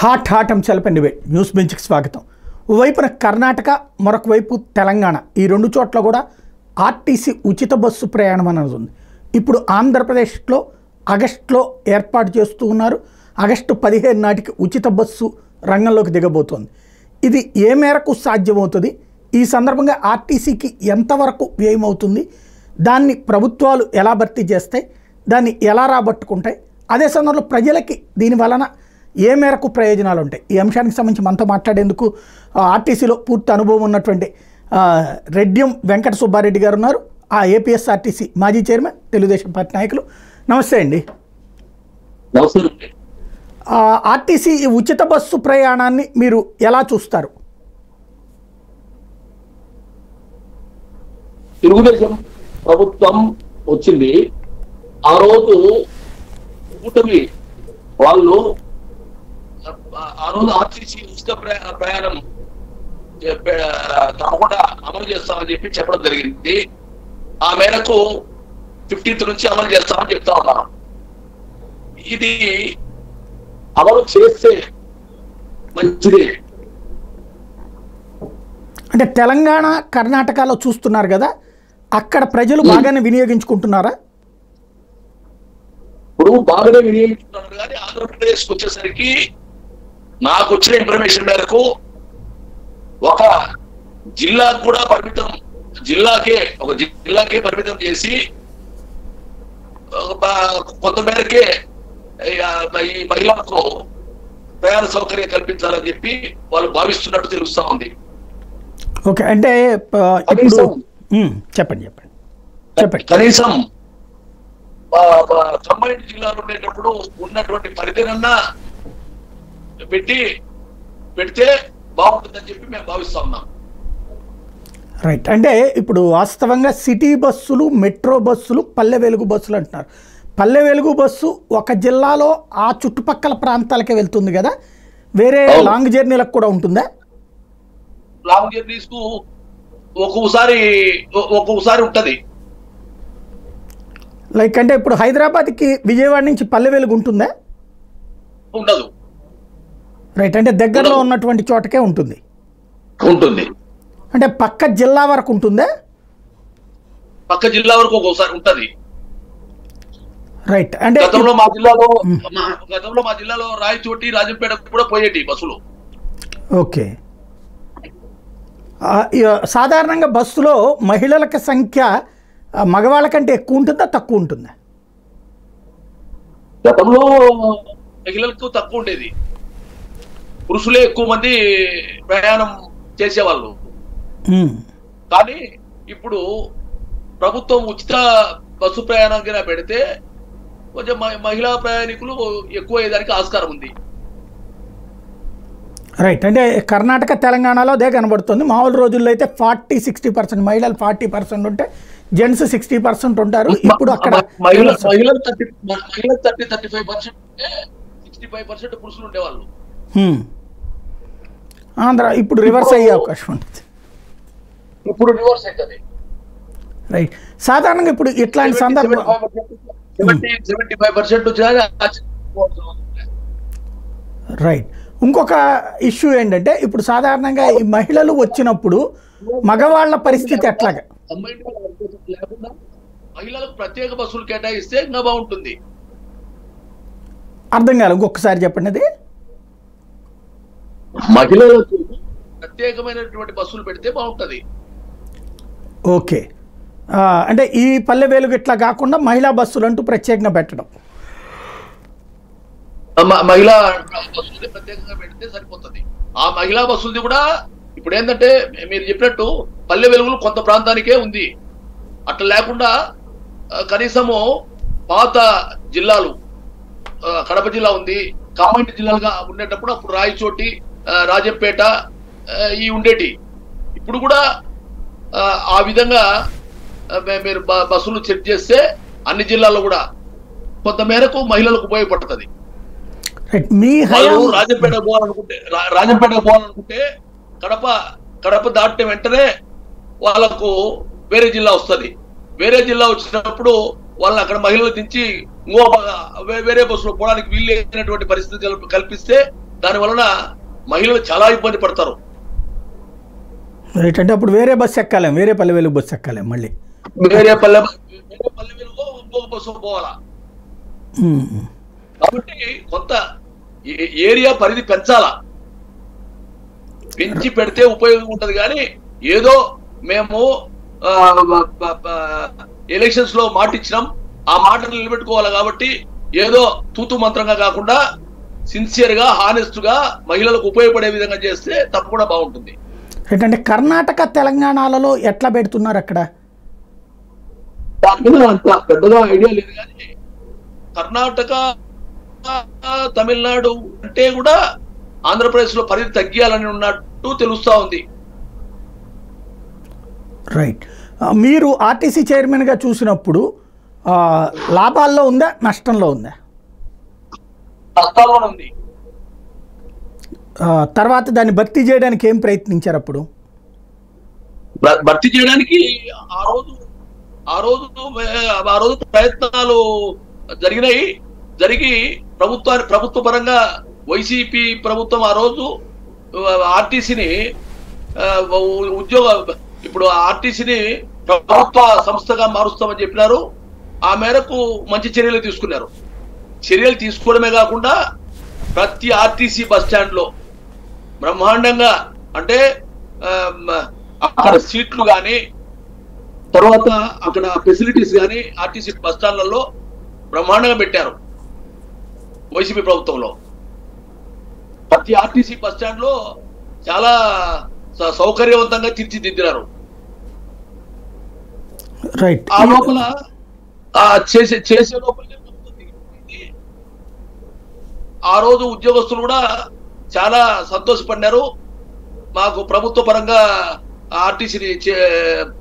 Hot అంశాలపై debate news బెంచ్కి స్వాగతం. ఓవైపున కర్ణాటక, మరొక వైపు తెలంగాణ, ఈ రెండు చోట్ల కూడా ఆర్టీసీ ఉచిత బస్సు ప్రయాణం అనేది ఉంది. ఇప్పుడు ఆంధ్రప్రదేశ్లో ఆగస్టులో ఏర్పాటు చేస్తూ ఉన్నారు. ఆగస్టు 15 నాటికి ఉచిత బస్సు రంగంలోకి దిగబోతోంది. ఇది ఏ మేరకు సాధ్యమవుతుంది? ఈ సందర్భంగా ఆర్టీసీకి ఎంతవరకు వ్యయమవుతుంది? దాన్ని ప్రభుత్వాలు ఎలా భర్తీ చేస్తాయి? దాన్ని ఎలా రాబట్టుకుంటాయి? అదే సందర్భంలో ప్రజలకి దీని వలన ఏ మేరకు ప్రయోజనాలు ఉంటాయి? ఈ అంశానికి సంబంధించి మనతో మాట్లాడేందుకు ఆర్టీసీలో పూర్తి అనుభవం ఉన్నటువంటి రెడ్డియం వెంకట సుబ్బారెడ్డి గారు ఉన్నారు. ఆ ఏపీఎస్ఆర్టీసీ మాజీ చైర్మన్, తెలుగుదేశం పార్టీ నాయకులు. నమస్తే అండి. ఆర్టీసీ ఈ ఉచిత బస్సు ప్రయాణాన్ని మీరు ఎలా చూస్తారు? తెలుగుదేశం ప్రభుత్వం వచ్చింది ఆ రోజు కూటమి వాళ్ళు ఆ రోజు ఆర్టీసీ ఉచిత ప్రయాణం తప్పకుండా అమలు చేస్తామని చెప్పి చెప్పడం జరిగింది. ఆ మేరకు 15th నుంచి అమలు చేస్తామని చెప్తా ఉన్నాం. ఇది అమలు చేస్తే మంచిది. అంటే తెలంగాణ, కర్ణాటకలో చూస్తున్నారు కదా, అక్కడ ప్రజలు బాగానే వినియోగించుకుంటున్నారా? ఇప్పుడు బాగానే వినియోగించుకుంటున్నారు, కానీ ఆంధ్రప్రదేశ్కి వచ్చేసరికి నాకు వచ్చిన ఇన్ఫర్మేషన్ మేరకు ఒక జిల్లాకు కూడా పరిమితం, ఒక జిల్లాకే పరిమితం చేసి కొంత మేరకే ఈ మహిళలకు ప్రయాణ సౌకర్యం కల్పించాలని చెప్పి వాళ్ళు భావిస్తున్నట్టు తెలుస్తా ఉంది. ఓకే, అంటే చెప్పండి. కనీసం కంబైన్డ్ జిల్లాలో ఉండేటప్పుడు ఉన్నటువంటి పరిధినన్నా పెడితే బాగుంటుందని చెప్పి మేము భావిస్తా ఉన్నాం. రైట్. అంటే ఇప్పుడు వాస్తవంగా సిటీ బస్సులు, మెట్రో బస్సులు, పల్లె వెలుగు బస్సులు అంటున్నారు. పల్లె వెలుగు బస్సు ఒక జిల్లాలో ఆ చుట్టుపక్కల ప్రాంతాలకే వెళ్తుంది కదా, వేరే లాంగ్ జర్నీలకు కూడా ఉంటుందా? లాంగ్ జర్నీస్ కు ఒక్కొక్కసారి ఉంటది. లైక్ అంటే ఇప్పుడు హైదరాబాద్కి విజయవాడ నుంచి పల్లె వెలుగు ఉంటుందా? ఉండదు. రైట్. అంటే దగ్గరలో ఉన్నటువంటి చోటకే ఉంటుంది. అంటే పక్క జిల్లా వరకు ఉంటుందా? పక్క జిల్లా వరకు ఒక్కోసారి ఉంటది. రైట్. అంటే గతంలో మా జిల్లాలో రాయచోటి, రాజంపేట కూడా పోయేటి బస్సులు. ఓకే. సాధారణంగా బస్సులో మహిళల సంఖ్య మగవాళ్ళ కంటే ఎక్కువ ఉంటుందా, తక్కువ ఉంటుందా? గతంలో మహిళలకు తక్కువ ఉండేది, పురుషులే ఎక్కువ మంది ప్రయాణం చేసేవాళ్ళు. కానీ ఇప్పుడు ప్రభుత్వం ఉచిత బస్సు ప్రయాణం కింద పెడితే కొంచెం మహిళా ప్రయాణికులు ఎక్కువ అయ్యేదానికి ఆస్కారం ఉంది. రైట్. అంటే కర్ణాటక, తెలంగాణలో అదే కనబడుతుంది. మామూలు రోజుల్లో అయితే 40-60% మహిళలు 40% ఉంటే జెంట్స్ 60% ఉంటారు. ఇప్పుడు అక్కడ మహిళలు 30-35%, 65% పురుషులు ఉండేవాళ్ళు. ఆంధ్ర ఇప్పుడు రివర్స్ అయ్యే అవకాశం ఉంటుంది. ఇప్పుడు రివర్స్ అవుతుంది. రైట్. సాధారణంగా ఇప్పుడు ఇట్లాంటి సందర్భం 75% రైట్. ఇంకొక ఇష్యూ ఏంటంటే ఇప్పుడు సాధారణంగా ఈ మహిళలు వచ్చినప్పుడు మగవాళ్ళ పరిస్థితి ఎట్లాగా? లేకుండా మహిళలకు ప్రత్యేక బస్సులు కేటాయిస్తే ఇంకా బాగుంటుంది. అర్థం కాదు, ఇంకొకసారి చెప్పండి. అది మహిళలకు ప్రత్యేకమైనటువంటి బస్సులు పెడితే బాగుంటుంది. ఓకే. అంటే ఈ పల్లె వెలుగు ఇట్లా కాకుండా మహిళా బస్సులు అంటూ ప్రత్యేకంగా పెట్టడం, మహిళా బస్సులు ప్రత్యేకంగా పెడితే సరిపోతుంది. ఆ మహిళా బస్సులది కూడా ఇప్పుడు ఏంటంటే మీరు చెప్పినట్టు పల్లె వెలుగులు కొంత ప్రాంతానికే ఉంది. అట్లా లేకుండా కనీసము పాత జిల్లాలు, కడప జిల్లా ఉంది, కామారెడ్డి జిల్లాలుగా ఉండేటప్పుడు అప్పుడు రాయచోటి, రాజంపేట ఈ ఉండేటి. ఇప్పుడు కూడా ఆ విధంగా మీరు బస్సులు సెట్ చేస్తే అన్ని జిల్లాల్లో కూడా కొంత మేరకు మహిళలకు ఉపయోగపడుతుంది. రాజంపేట పోవాలనుకుంటే కడప దాటిన వెంటనే వాళ్ళకు వేరే జిల్లా వస్తుంది. వేరే జిల్లా వచ్చినప్పుడు వాళ్ళని అక్కడ మహిళలు దించి వేరే బస్సులో పోవడానికి వీలు లేనటువంటి పరిస్థితి కల్పిస్తే దాని వలన మహిళలు చాలా ఇబ్బంది పడతారు. రైట్. అంటే అప్పుడు వేరే బస్సు ఎక్కాలేం, వేరే పల్లె వెలుగు బస్సు ఎక్కాలేం, మళ్ళీ వేరే పల్లె వెలుగో ఇంకొక బస్సు పోవాలా. కాబట్టి కొంత ఏరియా పరిధి పెంచాలా, పెంచి పెడితే ఉపయోగం ఉంటది. కానీ ఏదో మేము ఎలక్షన్స్ లో మాట ఇచ్చినాం, ఆ మాటను నిలబెట్టుకోవాలి. కాబట్టి ఏదో తూతు మంత్రంగా కాకుండా సిన్సియర్ గా, హానెస్ట్ గా మహిళలకు ఉపయోగపడే విధంగా చేస్తే తప్పకుండా బాగుంటుంది. అంటే కర్ణాటక తెలంగాణలలో ఎట్లా పెడుతున్నారు అక్కడ? దాని మీద అంత పెద్దగా ఐడియా లేదు. కానీ కర్ణాటక, తమిళనాడు అంటే కూడా ఆంధ్రప్రదేశ్ లో పరిధి తగ్గియాలని ఉన్నట్టు తెలుస్తా ఉంది. రైట్. మీరు ఆర్టీసీ చైర్మన్ గా చూసినప్పుడు లాభాల్లో ఉందా, నష్టంలో ఉందా? నష్టాల్లోనే ఉంది. తర్వాత దాన్ని భర్తీ చేయడానికి ఏం ప్రయత్నించారు అప్పుడు? భర్తీ చేయడానికి ఆ రోజు ప్రయత్నాలు జరిగినాయి. జరిగి ప్రభుత్వ పరంగా వైసీపీ ప్రభుత్వం ఆ రోజు ఆర్టీసీని ఇప్పుడు ఆర్టీసీని ప్రభుత్వ సంస్థగా మారుస్తామని చెప్పినారు. ఆ మేరకు మంచి చర్యలు తీసుకున్నారు. చర్యలు తీసుకోవడమే కాకుండా ప్రతి ఆర్టీసీ బస్ స్టాండ్ లో బ్రహ్మాండంగా, అంటే అక్కడ సీట్లు కానీ, తర్వాత అక్కడ ఫెసిలిటీస్ కానీ ఆర్టీసీ బస్ స్టాండ్లలో బ్రహ్మాండంగా పెట్టారు. వైసీపీ ప్రభుత్వంలో ప్రతి ఆర్టీసీ బస్ స్టాండ్ లో చాలా సౌకర్యవంతంగా తీర్చిదిద్దినారు. ఆ లోపల చేసే లోపలే ఆ రోజు ఉద్యోగస్తులు కూడా చాలా సంతోషపడినారు. మాకు ప్రభుత్వ పరంగా ఆర్టీసీని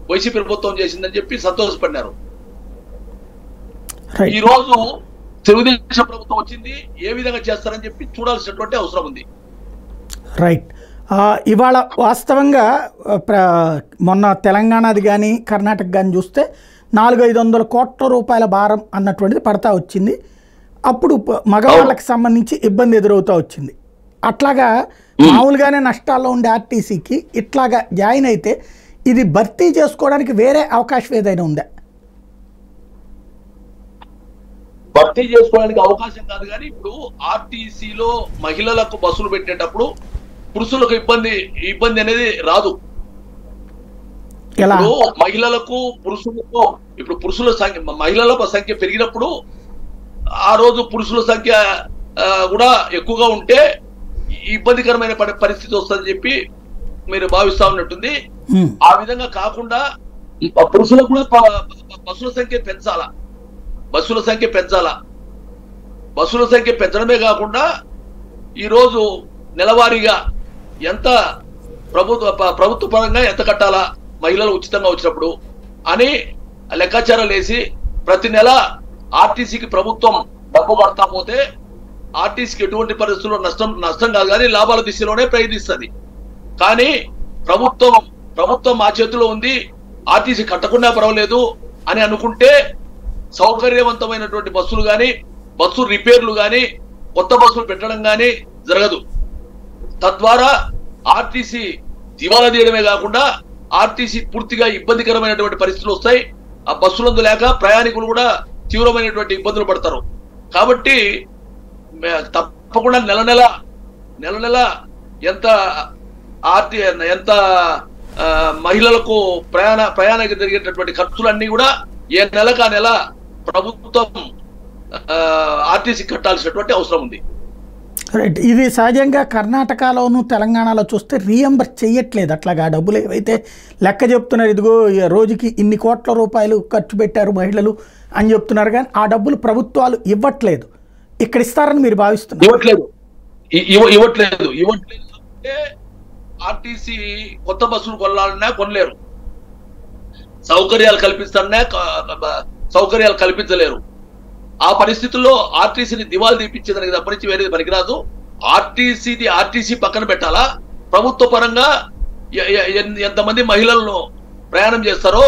వైసీపీ ప్రభుత్వం చేసిందని చెప్పి సంతోషపడినారు. ఈ రోజు తెలుగుదేశం ప్రభుత్వం వచ్చింది, ఏ విధంగా చేస్తారని చెప్పి చూడాల్సినటువంటి అవసరం ఉంది. రైట్. ఇవాళ వాస్తవంగా మొన్న తెలంగాణది కానీ కర్ణాటక కానీ చూస్తే 400-500 కోట్ల రూపాయల భారం అన్నటువంటిది పడతా వచ్చింది. అప్పుడు మగవాళ్ళకి సంబంధించి ఇబ్బంది ఎదురవుతూ వచ్చింది. అట్లాగా మామూలుగానే నష్టాల్లో ఉండే ఆర్టీసీకి ఇట్లాగా జాయిన్ అయితే ఇది భర్తీ చేసుకోవడానికి వేరే అవకాశం ఏదైనా ఉందా? భర్తీ చేసుకోవడానికి అవకాశం కాదు. కానీ ఇప్పుడు ఆర్టీసీలో మహిళలకు బస్సులు పెట్టేటప్పుడు పురుషులకు ఇబ్బంది అనేది రాదు. ఇప్పుడు మహిళలకు పురుషులకు ఇప్పుడు పురుషుల సంఖ్య, మహిళల సంఖ్య పెరిగినప్పుడు ఆ రోజు పురుషుల సంఖ్య కూడా ఎక్కువగా ఉంటే ఇబ్బందికరమైన పరిస్థితి వస్తుందని చెప్పి మీరు భావిస్తా ఉన్నట్టుంది. ఆ విధంగా కాకుండా పురుషులకు కూడా బస్సుల సంఖ్య పెంచాలా. బస్సుల సంఖ్య పెంచడమే కాకుండా ఈరోజు నెలవారీగా ఎంత ప్రభుత్వ పరంగా ఎంత కట్టాలా మహిళలు ఉచితంగా వచ్చినప్పుడు అని లెక్కాచారాలు వేసి ప్రతి నెల ఆర్టీసీకి ప్రభుత్వం డబ్బు కడతా పోతే ఆర్టీసీకి ఎటువంటి పరిస్థితుల్లో నష్టం కాదు, కానీ లాభాల దిశలోనే ప్రయత్నిస్తుంది. కానీ ప్రభుత్వం మా చేతిలో ఉంది, ఆర్టీసీ కట్టకుండా పర్వాలేదు అని అనుకుంటే సౌకర్యవంతమైనటువంటి బస్సులు కానీ, బస్సు రిపేర్లు కానీ, కొత్త బస్సులు పెట్టడం కానీ జరగదు. తద్వారా ఆర్టీసీ దివాలా తీయడమే కాకుండా ఆర్టీసీ పూర్తిగా ఇబ్బందికరమైనటువంటి పరిస్థితులు వస్తాయి. ఆ బస్సులందు లేక ప్రయాణికులు కూడా తీవ్రమైనటువంటి ఇబ్బందులు పడతారు. కాబట్టి తప్పకుండా నెల నెల ఎంత మహిళలకు ప్రయాణానికి జరిగేటటువంటి ఖర్చులన్నీ కూడా ఏ నెలకు ఆ నెల ప్రభుత్వం ఆర్టీసీ కట్టాల్సినటువంటి అవసరం ఉంది. రైట్. ఇది సహజంగా కర్ణాటకలోను తెలంగాణలో చూస్తే రీఎంబర్స్ చేయట్లేదు. అట్లాగా డబ్బులు ఏవైతే లెక్క చెప్తున్నారు, ఇదిగో రోజుకి ఇన్ని కోట్ల రూపాయలు ఖర్చు పెట్టారు మహిళలు అని చెప్తున్నారు, కానీ ఆ డబ్బులు ప్రభుత్వాలు ఇవ్వట్లేదు. ఇక్కడ ఇస్తారని మీరు భావిస్తున్నారు? ఇవ్వట్లేదు అంటే ఆర్టీసీ కొత్త బస్సులు కొనాలన్నా కొనలేరు, సౌకర్యాలు కల్పించలేరు. ఆ పరిస్థితుల్లో ఆర్టీసీని దివాలు తీపించేదానికి తప్పనించి వేరేది పనికిరాదు. ఆర్టీసీ పక్కన పెట్టాలా, ప్రభుత్వ పరంగా ఎంతమంది మహిళలను ప్రయాణం చేస్తారో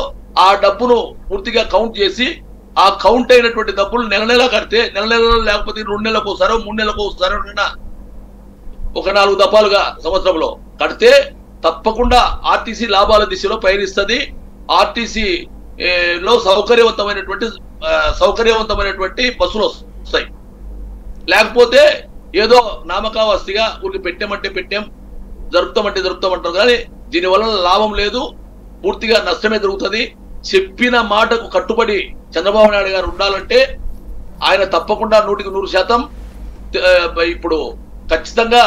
ఆ డబ్బును పూర్తిగా కౌంట్ చేసి ఆ కౌంట్ అయినటువంటి డబ్బులు నెల కడితే, నెల లేకపోతే 2 నెలలకు ఒకసారో 3 నెలలకు ఒకసారో ఒక 4 దఫాలుగా సంవత్సరంలో కడితే తప్పకుండా ఆర్టీసీ లాభాల దిశలో పయనిస్తుంది. ఆర్టీసీ లో సౌకర్యవంతమైనటువంటి బస్సులు వస్తాయి. లేకపోతే ఏదో నామకావస్తిగా ఊరికి పెట్టామంటే పెట్టాం, జరుపుతామంటారు కానీ దీనివల్ల లాభం లేదు, పూర్తిగా నష్టమే జరుగుతుంది. చెప్పిన మాటకు కట్టుబడి చంద్రబాబు నాయుడు గారు ఉండాలంటే ఆయన తప్పకుండా 100% ఇప్పుడు ఖచ్చితంగా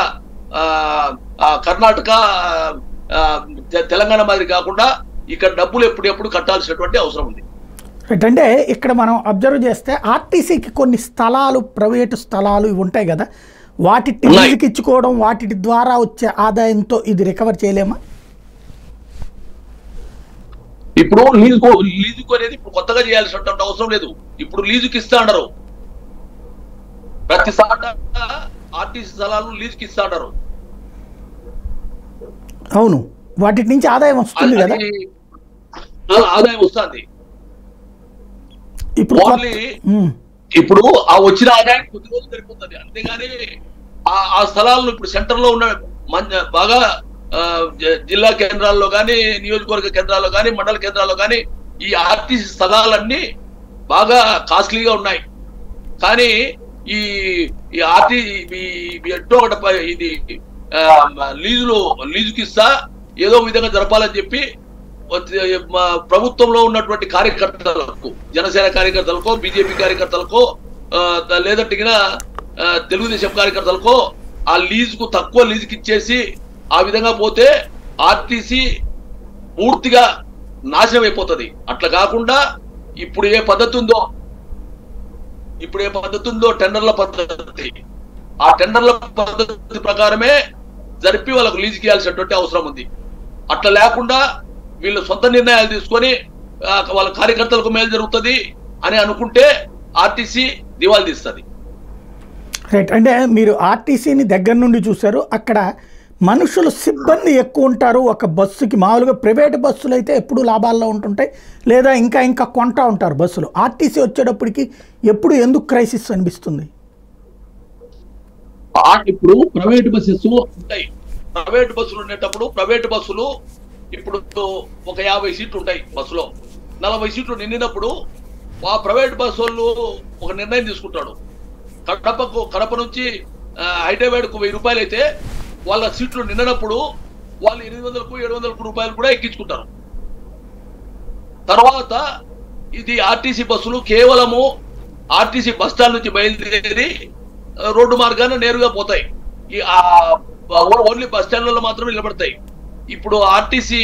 కర్ణాటక తెలంగాణ మాదిరి కాకుండా ఇక్కడ డబ్బులు ఎప్పుడెప్పుడు కట్టాల్సినటువంటి అవసరం ఉంది. అంటే ఇక్కడ మనం అబ్జర్వ్ చేస్తే ఆర్టీసీకి కొన్ని స్థలాలు, ప్రైవేటు స్థలాలు ఇవి ఉంటాయి కదా, వాటి లీజుకి ఇచ్చుకోవడం, వాటి ద్వారా వచ్చే ఆదాయంతో ఇది రికవర్ చేయలేమా? ఇప్పుడు లీజుకు అనేది ఇప్పుడు కొత్తగా చేయాల్సినటువంటి అవసరం లేదు. ఇప్పుడు లీజుకి ఇస్తా అన్నారు, ప్రతిసారి ఆర్టీసీ స్థలాలు లీజుకి ఇస్తా అన్నారు. అవును, వాటి నుంచి ఆదాయం వస్తుంది కదా, ఆదాయం వస్తుంది. ఇప్పుడు ఇప్పుడు ఆ వచ్చిన ఆదాయం కొద్ది రోజులు సరిపోతుంది. అంతేగాని ఆ స్థలాలను ఇప్పుడు సెంటర్ లో ఉన్న బాగా జిల్లా కేంద్రాల్లో కానీ, నియోజకవర్గ కేంద్రాల్లో కానీ, మండల కేంద్రాల్లో కానీ ఈ ఆర్టీసీ స్థలాలన్నీ బాగా కాస్ట్లీగా ఉన్నాయి. కానీ ఈ ఇది లీజుకి ఇస్తా ఏదో విధంగా జరపాలని చెప్పి ప్రభుత్వంలో ఉన్నటువంటి కార్యకర్తలకు, జనసేన కార్యకర్తలకో, బీజేపీ కార్యకర్తలకో, లేదంటే తెలుగుదేశం కార్యకర్తలకో ఆ లీజుకు తక్కువ లీజుకి ఇచ్చేసి ఆ విధంగా పోతే ఆర్టీసీ పూర్తిగా నాశనం అయిపోతుంది. అట్లా కాకుండా ఇప్పుడు ఏ పద్ధతి ఉందో టెండర్ల పద్ధతి, ఆ టెండర్ల పద్ధతి ప్రకారమే జరిపి వాళ్ళకు లీజుకి ఇవ్వాల్సినటువంటి అవసరం ఉంది. అట్లా లేకుండా వీళ్ళు సొంత నిర్ణయాలు తీసుకొని వాళ్ళ కార్యకర్తలకు మేలు జరుగుతుంది అని అనుకుంటే ఆర్టీసీ దివాళా తీస్తుంది. రైట్. అంటే మీరు ఆర్టీసీని దగ్గర నుండి చూశారు, అక్కడ మనుషులు, సిబ్బంది ఎక్కువ ఉంటారు ఒక బస్సుకి. మామూలుగా ప్రైవేట్ బస్సులు అయితే ఎప్పుడు లాభాల్లో ఉంటుంటాయి, లేదా ఇంకా కొంటా ఉంటారు బస్సులు. ఆర్టీసీ వచ్చేటప్పటికి ఎప్పుడు ఎందుకు క్రైసిస్ అనిపిస్తుంది? ఇప్పుడు ప్రైవేట్ బస్సెస్ ఉంటాయి. ప్రైవేట్ బస్సులు ఉండేటప్పుడు ప్రైవేట్ బస్సులు ఇప్పుడు ఒక 50 సీట్లు ఉంటాయి బస్సులో, 40 సీట్లు నిండినప్పుడు ఆ ప్రైవేట్ బస్సు వాళ్ళు ఒక నిర్ణయం తీసుకుంటాడు. కడప నుంచి హైదరాబాద్కు 1000 రూపాయలు అయితే వాళ్ళ సీట్లు నిండినప్పుడు వాళ్ళు 800కు 700 రూపాయలు కూడా ఎక్కించుకుంటారు. తర్వాత ఇది ఆర్టీసీ బస్సులు కేవలము ఆర్టీసీ బస్ స్టాండ్ నుంచి బయలుదేరి రోడ్డు మార్గాన నేరుగా పోతాయి. ఓన్లీ బస్ స్టాండ్లలో మాత్రమే నిలబడతాయి. ఇప్పుడు ఆర్టీసీ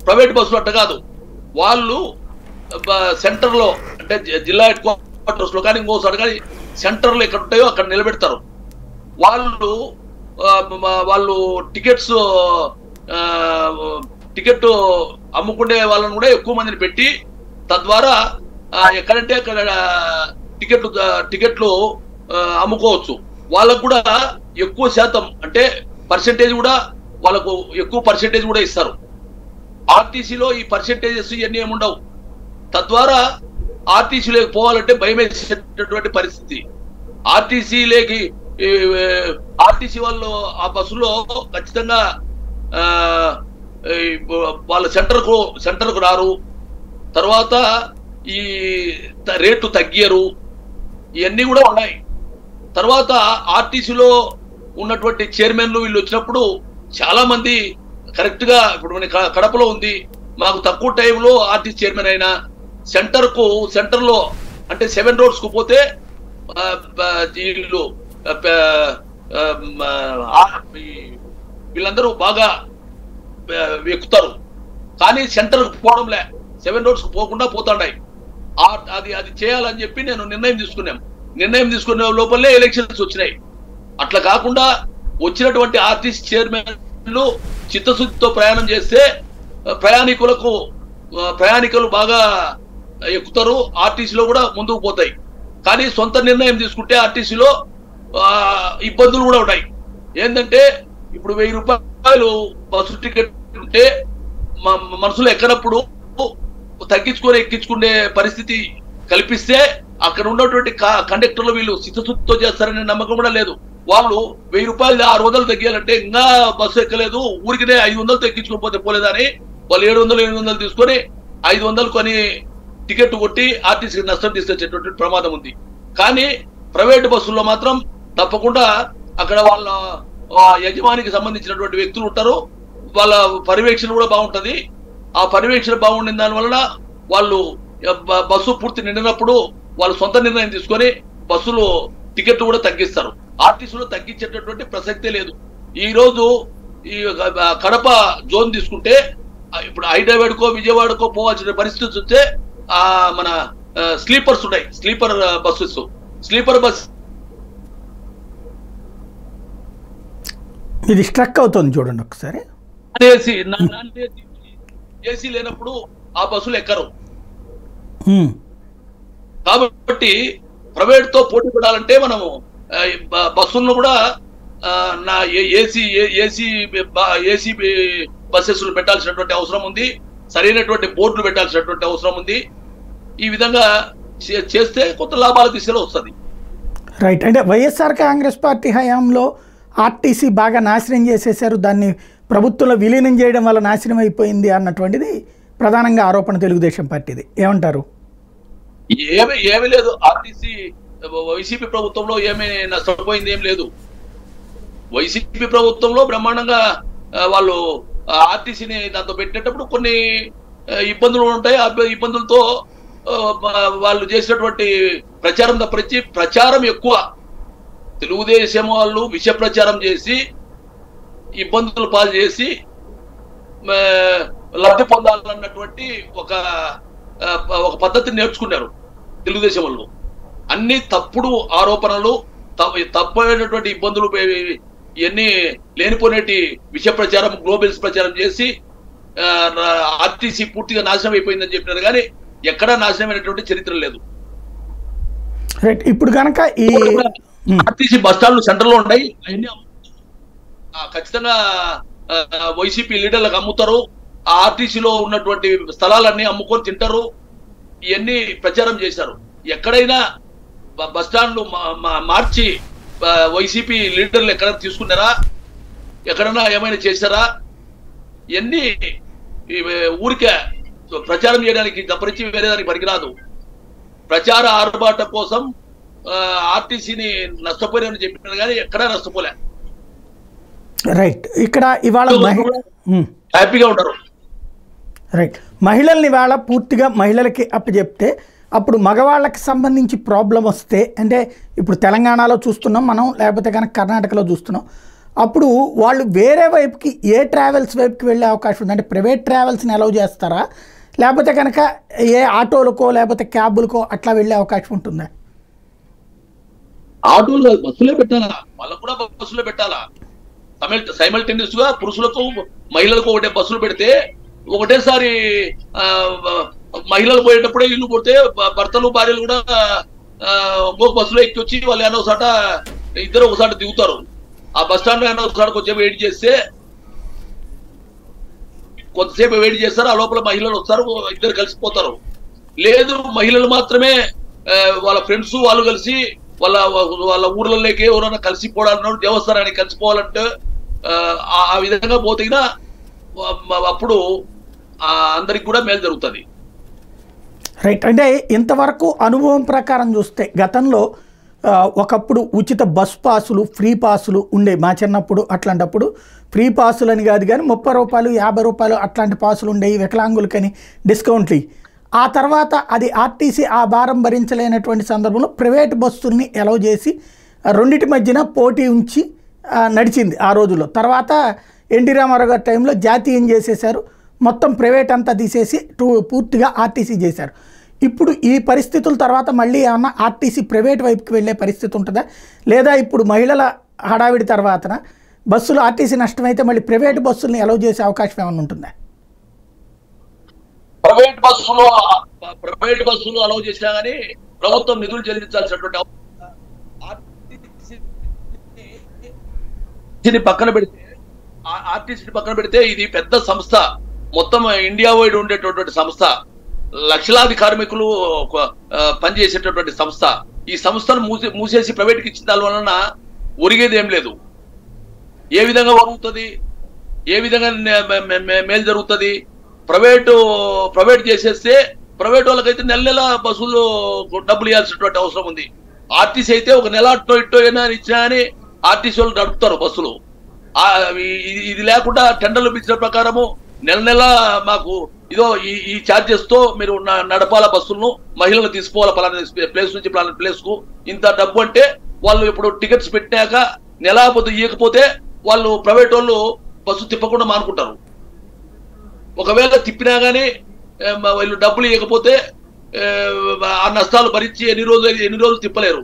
ప్రైవేట్ బస్సులు అట్ట కాదు, వాళ్ళు సెంటర్లో అంటే జిల్లా హెడ్ క్వార్టర్స్ లో కానీ ఇంకోసారి కానీ సెంటర్లో ఎక్కడ ఉంటాయో అక్కడ నిలబెడతారు. వాళ్ళు టికెట్ అమ్ముకునే వాళ్ళని కూడా ఎక్కువ మందిని పెట్టి తద్వారా ఎక్కడంటే అక్కడ టికెట్లు అమ్ముకోవచ్చు. వాళ్ళకు కూడా ఎక్కువ శాతం అంటే పర్సెంటేజ్ కూడా వాళ్ళకు ఎక్కువ పర్సెంటేజ్ కూడా ఇస్తారు. ఆర్టీసీలో ఈ పర్సెంటేజెస్ ఇవన్నీ ఏముండవు. తద్వారా ఆర్టీసీలోకి పోవాలంటే భయం వేసేటటువంటి పరిస్థితి. ఆర్టీసీ వాళ్ళు ఆ బస్సులో ఖచ్చితంగా వాళ్ళ సెంటర్కు రారు. తర్వాత ఈ రేటు తగ్గారు, ఇవన్నీ కూడా ఉన్నాయి. తర్వాత ఆర్టీసీలో ఉన్నటువంటి చైర్మన్లు వీళ్ళు వచ్చినప్పుడు చాలా మంది కరెక్ట్ గా ఇప్పుడు కడపలో ఉంది, మాకు తక్కువ టైంలో ఆర్టీసీ చైర్మన్ అయినా సెంటర్లో అంటే 7 roads కు పోతే వీళ్ళందరూ బాగా ఎక్కుతారు. కానీ సెంటర్కు పోవడంలే, 7 roads కు పోకుండా పోతాండాయి. అది చేయాలని చెప్పి నేను నిర్ణయం తీసుకునే లోపలే ఎలక్షన్స్ వచ్చినాయి. అట్లా కాకుండా వచ్చినటువంటి ఆర్టీసీ చైర్మన్లు చిత్తశుద్ధితో ప్రయాణం చేస్తే ప్రయాణికులు బాగా ఎక్కుతారు, ఆర్టీసీలో కూడా ముందుకు పోతాయి. కానీ సొంత నిర్ణయం తీసుకుంటే ఆర్టీసీలో ఇబ్బందులు కూడా ఉన్నాయి. ఏంటంటే ఇప్పుడు 1000 రూపాయలు బస్సు టికెట్ ఉంటే మనసులో ఎక్కనప్పుడు ఎక్కించుకునే పరిస్థితి కల్పిస్తే అక్కడ ఉన్నటువంటి కండక్టర్లు వీళ్ళు చిత్తశుద్ధితో చేస్తారనే నమ్మకం కూడా లేదు. వాళ్ళు 1000 రూపాయలు 600 తగ్గాలంటే ఇంకా బస్సు ఎక్కలేదు, ఊరికినే 500 తగ్గించుకోకపోతే పోలేదని వాళ్ళు 700 తీసుకొని 500 కొని టికెట్ కొట్టి ఆర్టీసీకి నష్టం తీసుకొచ్చేటువంటి ప్రమాదం ఉంది. కానీ ప్రైవేట్ బస్సుల్లో మాత్రం తప్పకుండా అక్కడ వాళ్ళ యజమానికి సంబంధించినటువంటి వ్యక్తులు ఉంటారు, వాళ్ళ పర్యవేక్షణ కూడా బాగుంటది. ఆ పర్యవేక్షణ బాగుండిన దాని వలన వాళ్ళు బస్సు పూర్తి నిండినప్పుడు వాళ్ళు సొంత నిర్ణయం తీసుకొని బస్సులు టికెట్ కూడా తగ్గిస్తారు. ఆర్టీసీలో తగ్గించేటటువంటి ప్రసక్తే లేదు. ఈ రోజు ఈ కడప జోన్ తీసుకుంటే ఇప్పుడు హైదరాబాద్కో విజయవాడకో పోవాల్సిన పరిస్థితి వస్తే మన స్లీపర్స్ ఉన్నాయి, స్లీపర్ బస్సెస్. స్లీపర్ బస్ ఇది స్ట్రక్ అవుతుంది చూడండి ఒకసారి. ఏసీ లేనప్పుడు ఆ బస్సులు ఎక్కరు. కాబట్టి ప్రైవేట్ తో పోటీ పడాలంటే మనము బస్సులను కూడా ఏసీ బస్సెస్ పెట్టాల్సినటువంటి అవసరం ఉంది, సరైనటువంటి బోర్డులు పెట్టాల్సినటువంటి అవసరం ఉంది. ఈ విధంగా చేస్తే కొత్త లాభాల దిశలో వస్తుంది. రైట్. అంటే వైఎస్ఆర్ కాంగ్రెస్ పార్టీ హయాంలో ఆర్టీసీ బాగా నాశనం చేసేసారు, దాన్ని ప్రభుత్వంలో విలీనం చేయడం వల్ల నాశనం అయిపోయింది అన్నటువంటిది ప్రధానంగా ఆరోపణ తెలుగుదేశం పార్టీది. ఏమంటారు? ఏమీ లేదు. ఆర్టీసీ వైసీపీ ప్రభుత్వంలో ఏమీ నష్టపోయింది ఏం లేదు. వైసీపీ ప్రభుత్వంలో బ్రహ్మాండంగా వాళ్ళు ఆర్టీసీని దాంతో పెట్టేటప్పుడు కొన్ని ఇబ్బందులు ఉంటాయి. ఆ ఇబ్బందులతో వాళ్ళు చేసినటువంటి ప్రచారం తప్పరించి ప్రచారం ఎక్కువ. తెలుగుదేశం వాళ్ళు విష ప్రచారం చేసి ఇబ్బందులు పాలు చేసి లబ్ధి పొందాలన్నటువంటి ఒక పద్ధతిని నేర్చుకున్నారు తెలుగుదేశం వాళ్ళు. అన్ని తప్పుడు ఆరోపణలు, తప్పైనటువంటి ఇబ్బందులు, ఇవన్నీ లేనిపోయినటి విష ప్రచారం, గ్లోబల్స్ ప్రచారం చేసి ఆర్టీసీ పూర్తిగా నాశనం అయిపోయిందని చెప్పినారు. కానీ ఎక్కడా నాశనమైనటువంటి చరిత్ర లేదు. ఇప్పుడు కనుక ఈ ఆర్టీసీ బస్ స్టాండ్లు సెంటర్ లో ఉన్నాయి, అవన్నీ ఖచ్చితంగా వైసీపీ లీడర్లకు అమ్ముతారు. ఆ ఆర్టీసీలో ఉన్నటువంటి స్థలాలన్నీ అమ్ముకొని తింటారు. ఇవన్నీ ప్రచారం చేశారు. ఎక్కడైనా బస్ స్టాండ్లు మార్చి వైసీపీ లీడర్లు ఎక్కడైనా తీసుకున్నారా? ఎక్కడైనా ఏమైనా చేశారా? ఇవన్నీ ఊరికే ప్రచారం చేయడానికి తప్పరించి వేరే దానికి పనికిరాదు. ప్రచార ఆర్భాటం కోసం ఆర్టీసీని నష్టపోయారని చెప్పినారు కానీ ఎక్కడా నష్టపోలే. రైట్. ఇక్కడ ఇవాళ హ్యాపీగా ఉంటారు. రైట్. మహిళల్ని ఇవాళ పూర్తిగా మహిళలకి అప్పచెప్తే అప్పుడు మగవాళ్ళకి సంబంధించి ప్రాబ్లం వస్తే, అంటే ఇప్పుడు తెలంగాణలో చూస్తున్నాం మనం, లేకపోతే కనుక కర్ణాటకలో చూస్తున్నాం, అప్పుడు వాళ్ళు వేరే వైపుకి ఏ ట్రావెల్స్ వైపుకి వెళ్ళే అవకాశం ఉంది? అంటే ప్రైవేట్ ట్రావెల్స్ని అలౌ చేస్తారా, లేకపోతే కనుక ఏ ఆటోలకో లేకపోతే క్యాబులకో అట్లా వెళ్ళే అవకాశం ఉంటుందా? ఆటోలు బస్సులే పెట్టాలా, వాళ్ళకు కూడా బస్సులే పెట్టాలా. సైమల్టేనియస్ గా పురుషులకు మహిళలకు ఒకటే బస్సులు పెడితే ఒకటేసారి మహిళలు పోయేటప్పుడే ఇల్లు పోతే భర్తలు భార్యలు కూడా ఇంకొక బస్సులో ఎక్కి వచ్చి వాళ్ళు ఏమో ఒకసాట ఇద్దరు ఒకసారి దిగుతారు. ఆ బస్ స్టాండ్ ఏమో ఒకసారి కొంచెం వెయిట్ చేస్తే కొంతసేపు వెయిట్ చేస్తారు. ఆ లోపల మహిళలు వస్తారు, ఇద్దరు కలిసిపోతారు. లేదు మహిళలు మాత్రమే వాళ్ళ ఫ్రెండ్స్ వాళ్ళు కలిసి వాళ్ళ ఊర్లలోకి ఎవరైనా కలిసిపోవాలన్నా దేవస్థానానికి కలిసిపోవాలంటే ఆ విధంగా పోతేనా అప్పుడు అందరికి కూడా మేలు జరుగుతుంది. రైట్. అంటే ఇంతవరకు అనుభవం ప్రకారం చూస్తే గతంలో ఒకప్పుడు ఉచిత బస్ పాసులు, ఫ్రీ పాసులు ఉండే మా చిన్నప్పుడు. అట్లాంటప్పుడు ఫ్రీ పాసులు అని కాదు కానీ 30 రూపాయలు 50 రూపాయలు అట్లాంటి పాసులు ఉండేవి, వికలాంగులకని డిస్కౌంట్లు. ఆ తర్వాత అది ఆర్టీసీ ఆ భారం భరించలేనటువంటి సందర్భంలో ప్రైవేట్ బస్సుల్ని అలౌ చేసి రెండింటి మధ్యన పోటీ ఉంచి నడిచింది ఆ రోజుల్లో. తర్వాత ఎన్టీ రామారావు గారి టైంలో జాతీయం చేసేశారు, మొత్తం ప్రైవేట్ అంతా తీసేసి పూర్తిగా ఆర్టీసీ చేశారు. ఇప్పుడు ఈ పరిస్థితుల తర్వాత మళ్ళీ ఏమన్నా ఆర్టీసీ ప్రైవేట్ వైపుకి వెళ్ళే పరిస్థితి ఉంటుందా, లేదా ఇప్పుడు మహిళల హడావిడి తర్వాతన బస్సులు ఆర్టీసీ నష్టమైతే మళ్ళీ ప్రైవేట్ బస్సుల్ని అలౌ చేసే అవకాశం ఏమైనా ఉంటుందా? ప్రైవేట్ బస్సులు అలౌ చేసినా కానీ ప్రభుత్వం నిధులు చెల్లించాల్సినటువంటి ఆర్టీసీని పక్కన పెడితే ఇది పెద్ద సంస్థ, మొత్తం ఇండియా వైడ్ ఉండేటటువంటి సంస్థ, లక్షలాది కార్మికులు పనిచేసేటటువంటి సంస్థ. ఈ సంస్థను మూసేసి ప్రైవేట్కి ఇచ్చిన దాని వలన ఒరిగేది ఏం లేదు. ఏ విధంగా ఒరుగుతుంది, ఏ విధంగా మేలు జరుగుతుంది? ప్రైవేట్ చేసేస్తే ప్రైవేట్ వాళ్ళకైతే నెల నెల బస్సులు డబ్బులు ఇవ్వాల్సినటువంటి అవసరం ఉంది. ఆర్టీసీ అయితే ఒక నెల అట్టో ఇట్టో ఏమైనా ఇచ్చినా అని ఆర్టీసీ వాళ్ళు నడుపుతారు బస్సులు. ఇది లేకుండా టెండర్లు పిలిచిన ప్రకారము నెల నెల మాకు ఇదో ఈ ఛార్జెస్ తో మీరు నడపాల బస్సులను, మహిళలు తీసుకోవాలి పలానా ప్లేస్ నుంచి పలానా ప్లేస్ కు ఇంత డబ్బు అంటే వాళ్ళు ఇప్పుడు టికెట్స్ పెట్టినాక నెల ఇవ్వకపోతే వాళ్ళు ప్రైవేట్ వాళ్ళు బస్సు తిప్పకుండా మానుకుంటారు. ఒకవేళ తిప్పినా గానీ వీళ్ళు డబ్బులు ఇవ్వకపోతే ఆ నష్టాలు భరించి ఎన్ని రోజులు తిప్పలేరు.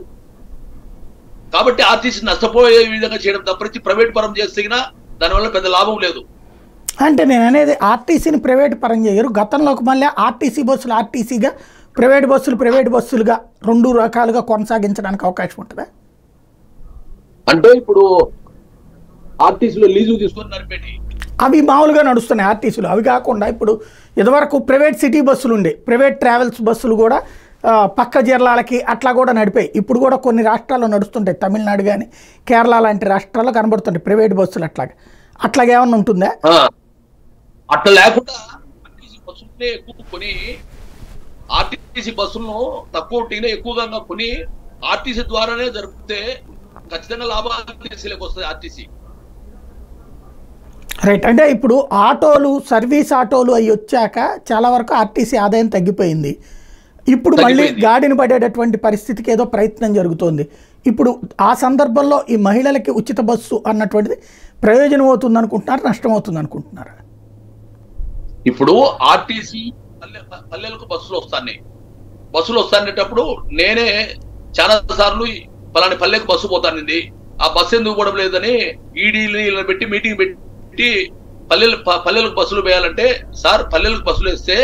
కాబట్టి ఆర్టీసీ నష్టపోయే విధంగా చేయడం తప్పనిచ్చి ప్రైవేట్ పరం చేస్తే దానివల్ల పెద్ద లాభం లేదు. అంటే నేను అనేది ఆర్టీసీని ప్రైవేట్ పరం చేయరు, గతంలోకి మళ్ళీ ఆర్టీసీ బస్సులు ఆర్టీసీగా, ప్రైవేట్ బస్సులుగా 2 రకాలుగా కొనసాగించడానికి అవకాశం ఉంటుందా? అంటే ఇప్పుడు ఆర్టీసీలో లీజు తీసుకొని నడిపేటి అవి మామూలుగా నడుస్తున్నాయి ఆర్టీసీలు. అవి కాకుండా ఇప్పుడు ఇదివరకు ప్రైవేట్ సిటీ బస్సులు ఉండే, ప్రైవేట్ ట్రావెల్స్ బస్సులు కూడా పక్క జిల్లాలకి అట్లా కూడా నడిపాయి. ఇప్పుడు కూడా కొన్ని రాష్ట్రాల్లో నడుస్తుంటాయి, తమిళనాడు కానీ కేరళ లాంటి రాష్ట్రాల్లో కనబడుతుంటాయి ప్రైవేట్ బస్సులు. అట్లాగే ఏమన్నా ఉంటుందా? అట్లా లేకుండా ఆర్టీసీ బస్సులనే ఎక్కువ కొని, ఆర్టీసీ బస్సులను తక్కువ ఎక్కువగా కొని ఆర్టీసీ ద్వారానే జరిపితే ఖచ్చితంగా లాభాలు ఆర్టీసీలకు వస్తుంది. RTC right. అంటే ఇప్పుడు ఆటోలు, సర్వీస్ ఆటోలు అవి వచ్చాక చాలా వరకు ఆర్టీసీ ఆదాయం తగ్గిపోయింది. ఇప్పుడు మళ్ళీ గాడిని పడేటటువంటి పరిస్థితికి ఏదో ప్రయత్నం జరుగుతోంది. ఇప్పుడు ఆ సందర్భంలో ఈ మహిళలకి ఉచిత బస్సు అన్నటువంటిది ప్రయోజనం అవుతుంది అనుకుంటున్నారు, నష్టం అవుతుంది అనుకుంటున్నారు? ఇప్పుడు ఆర్టీసీ పల్లెలకు బస్సులు వస్తానేటప్పుడు నేనే చాలా సార్లు పలాని పల్లెకు బస్సు పోతానండి, ఆ బస్సు ఎందుకు కూడా లేదని ఈడీలు పెట్టి మీటింగ్ పెట్టి పల్లెలకు బస్సులు వేయాలంటే, సార్ పల్లెలకు బస్సులు వేస్తే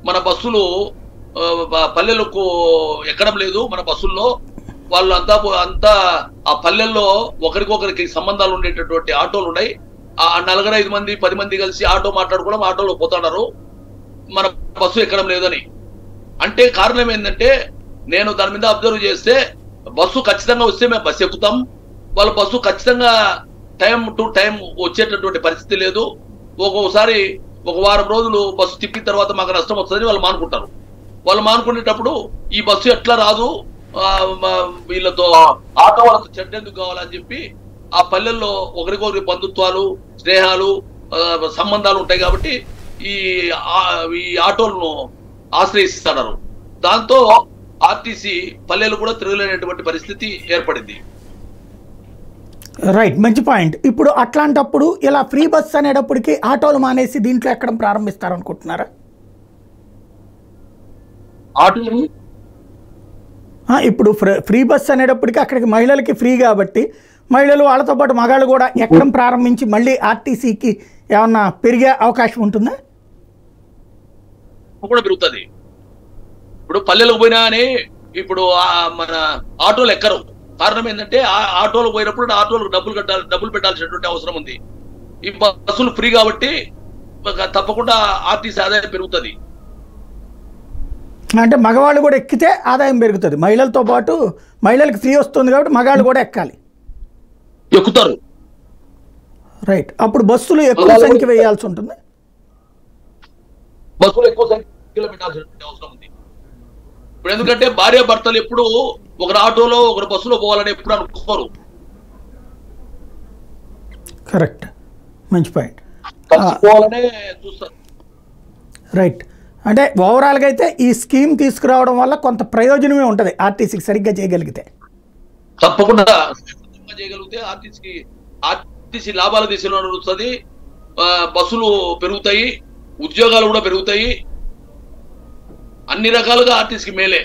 మన బస్సులు పల్లెలకు ఎక్కడం లేదు. మన బస్సుల్లో వాళ్ళు అంతా ఆ పల్లెల్లో ఒకరికొకరికి సంబంధాలు ఉండేటటువంటి ఆటోలు ఉన్నాయి. ఆ 4-5 మంది 10 మంది కలిసి ఆటో మాట్లాడుకోవడం, ఆటోలో పోతున్నారు, మన బస్సు ఎక్కడం లేదని. అంటే కారణం ఏంటంటే, నేను దాని మీద అబ్జర్వ్ చేస్తే బస్సు ఖచ్చితంగా వస్తే మేము బస్సు ఎక్కుతాం, వాళ్ళ బస్సు ఖచ్చితంగా టైం టు టైం వచ్చేటటువంటి పరిస్థితి లేదు. ఒక్కొక్కసారి 1 వారం రోజులు బస్సు తిప్పిన తర్వాత మాకు నష్టం వస్తుందని వాళ్ళు మానుకుంటారు. వాళ్ళు మానుకునేటప్పుడు ఈ బస్సు ఎట్లా రాదు, వీళ్ళతో ఆటో వాళ్ళతో చెడ్డెందుకు కావాలని చెప్పి ఆ పల్లెల్లో ఒకరికొకరి బంధుత్వాలు, స్నేహాలు, సంబంధాలు ఉంటాయి. కాబట్టి ఈ ఆటోలను ఆశ్రయిస్తున్నారు. దాంతో ఆర్టీసీ పల్లెలు కూడా తిరగలేనటువంటి పరిస్థితి ఏర్పడింది. రైట్, మంచి పాయింట్. ఇప్పుడు అట్లాంటప్పుడు ఇలా ఫ్రీ బస్ అనేటప్పటికి ఆటోలు మానేసి దీంట్లో ఎక్కడం ప్రారంభిస్తారనుకుంటున్నారా? ఆటోలు ఇప్పుడు ఫ్రీ బస్ అనేటప్పటికీ అక్కడికి మహిళలకి ఫ్రీ కాబట్టి మహిళలు వాళ్ళతో పాటు మగాళ్ళు కూడా ఎక్కడం ప్రారంభించి మళ్ళీ ఆర్టీసీకి ఏమన్నా పెరిగే అవకాశం ఉంటుందా? కూడా పెరుగుతుంది. ఇప్పుడు పల్లెలకు పోయినా అని ఇప్పుడు మన ఆటోలు ఎక్కరు. కారణం ఏంటంటే ఆటోలు పోయినప్పుడు ఆటోలకు డబ్బులు పెట్టాల్సినటువంటి అవసరం ఉంది. ఈ బస్సులు ఫ్రీ కాబట్టి తప్పకుండా ఆర్టీసీ ఆదాయం పెరుగుతుంది. అంటే మగవాళ్ళు కూడా ఎక్కితే ఆదాయం పెరుగుతుంది. మహిళలతో పాటు మహిళలకు ఫ్రీ వస్తుంది కాబట్టి మగాళ్ళు కూడా ఎక్కాలి, ఎక్కుతారు. రైట్. అప్పుడు బస్సులు ఎక్కువ సంఖ్య వేయాల్సి ఉంటుంది, బస్సులు ఎక్కువ సంఖ్యలో పెట్టాల్సినటువంటి అవసరం ఉంది. ఇప్పుడు ఎందుకంటే భార్య భర్తలు ఎప్పుడు ఒకరు ఆటోలో ఒకరు బస్సులో పోవాలని ఎప్పుడు అనుకోరు. కరెక్ట్, మంచి పాయింట్. పోవాలనే చూస్తారు. రైట్. అంటే ఓవరాల్గా అయితే ఈ స్కీమ్ తీసుకురావడం వల్ల కొంత ప్రయోజనమే ఉంటుంది ఆర్టీసీకి, సరిగ్గా చేయగలిగితే. తప్పకుండా చేయగలిగితే ఆర్టీసీ లాభాల దిశలో నడుస్తుంది, బస్సులు పెరుగుతాయి, ఉద్యోగాలు కూడా పెరుగుతాయి, అన్ని రకాలుగా ఆర్టీసీకి మేలే.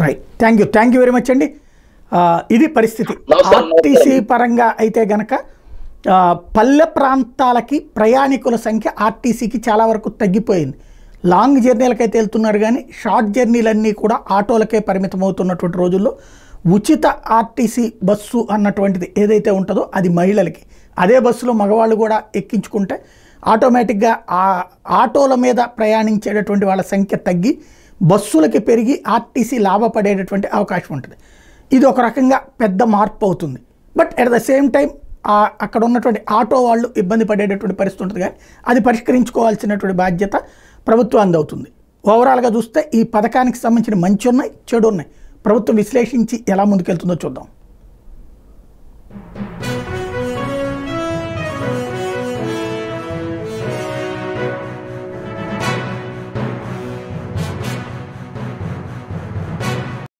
Right, thank you very much అండి. ఇది పరిస్థితి. ఆర్టీసీ పరంగా అయితే గనక పల్లె ప్రాంతాలకి ప్రయాణికుల సంఖ్య ఆర్టీసీకి చాలా వరకు తగ్గిపోయింది. లాంగ్ జర్నీలకైతే వెళ్తున్నారు కానీ షార్ట్ జర్నీలన్నీ కూడా ఆటోలకే పరిమితం అవుతున్నటువంటి రోజుల్లో ఉచిత ఆర్టీసీ బస్సు అన్నటువంటిది ఏదైతే ఉంటుందో అది మహిళలకి, అదే బస్సులో మగవాళ్ళు కూడా ఎక్కించుకుంటే ఆటోమేటిక్గా ఆ ఆటోల మీద ప్రయాణించేటటువంటి వాళ్ళ సంఖ్య తగ్గి బస్సులకి పెరిగి ఆర్టీసీ లాభపడేటటువంటి అవకాశం ఉంటుంది. ఇది ఒక రకంగా పెద్ద మార్పు అవుతుంది. But at the same time అక్కడ ఉన్నటువంటి ఆటో వాళ్ళు ఇబ్బంది పడేటటువంటి పరిస్థితి ఉంటుంది, కానీ అది పరిష్కరించుకోవాల్సినటువంటి బాధ్యత ప్రభుత్వానికి అవుతుంది. ఓవరాల్గా చూస్తే ఈ పథకానికి సంబంధించిన మంచి ఉన్నాయి, చెడు ఉన్నాయి. ప్రభుత్వం విశ్లేషించి ఎలా ముందుకెళ్తుందో చూద్దాం.